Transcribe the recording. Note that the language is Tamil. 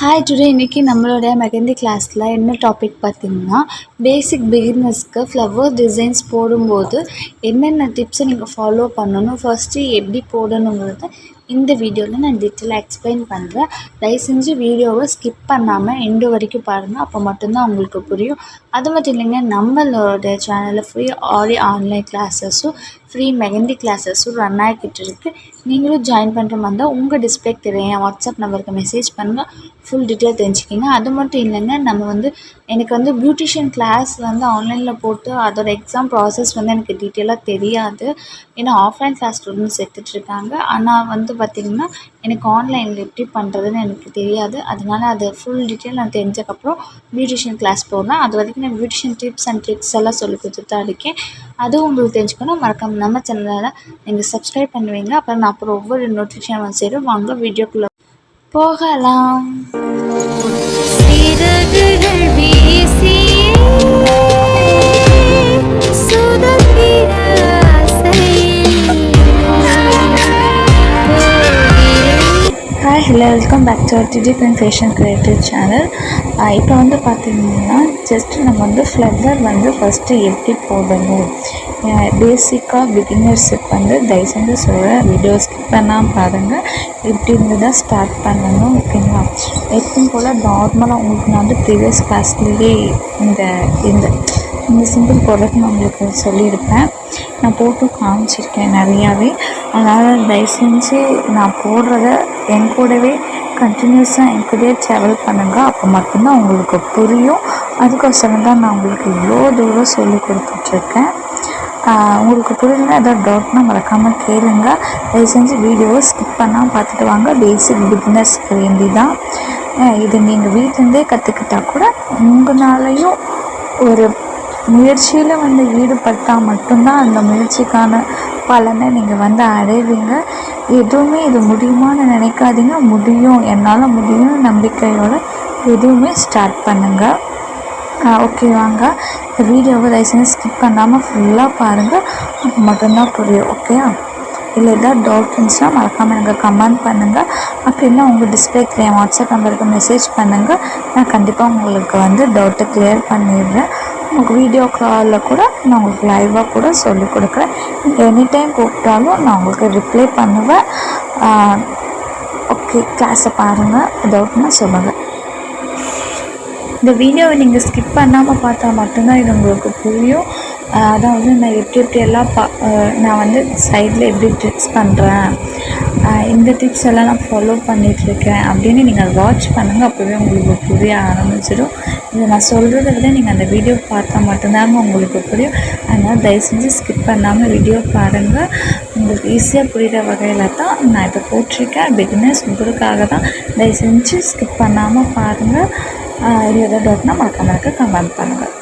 ஹாய் டுடே இன்றைக்கி நம்மளுடைய மெஹந்தி கிளாஸில் என்ன டாபிக் பார்த்திங்கன்னா பேசிக் பிகினர்ஸ்க்கு ஃப்ளவர் டிசைன்ஸ் போடும்போது என்னென்ன டிப்ஸை நீங்கள் ஃபாலோ பண்ணணும், ஃபர்ஸ்ட்டு எப்படி போடணுங்கிறத இந்த வீடியோவில் நான் டீட்டெயிலாக எக்ஸ்பிளைன் பண்ணுறேன். தயவு செஞ்சு வீடியோவை ஸ்கிப் பண்ணாமல் எண்டு வரைக்கும் பாருங்கள், அப்போ மட்டும்தான் உங்களுக்கு புரியும். அது மட்டும் இல்லைங்க, நம்மளோட சேனலில் ஃப்ரீ ஆன்லைன் கிளாஸஸும் ஃப்ரீ மெஹந்தி கிளாஸஸும் ரன் ஆகிக்கிட்டு இருக்குது. நீங்களும் ஜாயின் பண்ணுற மாதிரி இருந்தால் உங்கள் டிஸ்பிளேக்கு தெரியும் என் வாட்ஸ்அப் நம்பருக்கு மெசேஜ் பண்ணுங்கள், ஃபுல் டீட்டெயில் தெரிஞ்சுக்கிங்க. அது மட்டும் இல்லைங்க, எனக்கு பியூட்டிஷியன் கிளாஸ் ஆன்லைனில் போட்டு அதோட எக்ஸாம் ப்ராசஸ் எனக்கு டீட்டெயிலாக தெரியாது. ஏன்னா ஆஃப்லைன் கிளாஸ் ஸ்டூடெண்ட்ஸ் எடுத்துகிட்ருக்காங்க. ஆனால் பார்த்திங்கன்னா எனக்கு ஆன்லைனில் எப்படி பண்ணுறதுன்னு எனக்கு தெரியாது. அதனால் அது ஃபுல் டீட்டெயில் நான் தெரிஞ்சக்கப்புறம் பியூட்டிஷியன் கிளாஸ் போடுறேன். அது வரைக்கும் நான் பியூட்டிஷியன் டிப்ஸ் அண்ட் ட்ரிக்ஸ் எல்லாம் சொல்லி கொடுத்துட்டு தான் இருக்கேன். அதுவும் உங்களுக்கு தெரிஞ்சுக்கணும். மறக்காம நம்ம சேனலில் நீங்கள் சப்ஸ்கிரைப் பண்ணுவீங்க. அப்புறம் ஒவ்வொரு நோட்டிஃபிகேஷன் சேரும். வாங்க வீடியோக்குள்ளே போகலாம். Hi hello, welcome back to டிடிப் அண்ட் ஃபேஷன் கிரியேட்டிவ் சேனல். இப்போ பார்த்திங்கன்னா ஜஸ்ட்டு நம்ம ஃப்ளவர் ஃபஸ்ட்டு எப்படி போடணும், பேசிக்காக பிகினர்ஸுக்கு தயவு செஞ்சு சொல்கிறேன், வீடியோ ஸ்கிப் பண்ணாமல் பாருங்கள். எப்படி இருந்து தான் ஸ்டார்ட் பண்ணணும், ஓகேங்களா? எப்பவும் போல் நார்மலாக உங்களுக்கு நான் ப்ரீவியஸ் கிளாஸ்லேயே இந்த சிம்பிள் போடுறதுக்கு நான் உங்களுக்கு சொல்லியிருப்பேன். நான் போட்டு காமிச்சிருக்கேன் நிறையாவே. அதனால் தயவு செஞ்சு நான் போடுறத என் கூடவே கண்டினியூஸாக என் கூடவே ட்ராவல் பண்ணுங்கள். அப்போ மட்டும்தான் உங்களுக்கு புரியும். அதுக்கோசரம் தான் நான் உங்களுக்கு இவ்வளோ தூரம் சொல்லி கொடுத்துட்ருக்கேன். உங்களுக்கு புரியலன்னா ஏதாவது டவுட்னா மறக்காமல் கேளுங்க. தயவு செஞ்சு வீடியோவை ஸ்கிப் பண்ணாமல் பார்த்துட்டு வாங்க. பேசிக் பிகினர்ஸ்க்கு வேண்டி தான் இது. நீங்கள் வீட்டிலேருந்தே கற்றுக்கிட்டால் கூட உங்களாலையும் ஒரு முயற்சியில் ஈடுபட்டால் மட்டும்தான் அந்த முயற்சிக்கான பலனை நீங்கள் அடைவீங்க. எதுவுமே இது முடியுமான்னு நினைக்காதீங்க. முடியும், என்னால் முடியும்னு நம்பிக்கையோடு எதுவுமே ஸ்டார்ட் பண்ணுங்கள். ஓகே, வாங்க இந்த வீடியோவை தயவு செஞ்சு ஸ்கிப் பண்ணாமல் ஃபுல்லாக பாருங்கள். அப்போ மட்டும்தான் புரியும், ஓகேயா? இல்லை ஏதாவது டவுட் இருந்துச்சுன்னா மறக்காமல் எனக்கு கமெண்ட் பண்ணுங்கள். அப்படின்னா உங்கள் டிஸ்பிளேக்கு என் வாட்ஸ்அப் நம்பருக்கு மெசேஜ் பண்ணுங்கள். நான் கண்டிப்பாக உங்களுக்கு டவுட்டை கிளியர் பண்ணிடுறேன். உங்களுக்கு வீடியோ காலில் கூட நான் உங்களுக்கு லைவாக கூட சொல்லிக் கொடுக்குறேன். நீங்கள் எனி டைம் கூப்பிட்டாலும் நான் உங்களுக்கு ரிப்ளை பண்ணுவேன். ஓகே, கிளாஸை பாருங்கள், டவுட்னா சொல்லுங்கள். இந்த வீடியோவை நீங்கள் ஸ்கிப் பண்ணாமல் பார்த்தா மட்டும்தான் இது உங்களுக்கு புரியும். அதாவது நான் எப்படியெல்லாம் நான் சைடில் எப்படி ட்ரிக்ஸ் பண்ணுறேன், இந்த டிப்ஸ் எல்லாம் நான் ஃபாலோ பண்ணிகிட்ருக்கேன் அப்படின்னு நீங்கள் வாட்ச் பண்ணுங்கள். அப்போவே உங்களுக்கு புரிய ஆரம்பிச்சிடும். இதை நான் சொல்கிறத விட நீங்கள் அந்த வீடியோ பார்த்தா மட்டும்தாங்க உங்களுக்கு புரியும். அதனால் தயவு செஞ்சு ஸ்கிப் பண்ணாமல் வீடியோ பாருங்கள். உங்களுக்கு ஈஸியாக புரிகிற வகையில் தான் நான் இப்போ போட்டிருக்கேன். பிகினர்ஸ் உங்களுக்காக தான். தயவு செஞ்சு ஸ்கிப் பண்ணாமல் பாருங்கள். இது எதாவது டவுட்னா மறக்காம கமெண்ட் பண்ணுங்கள்.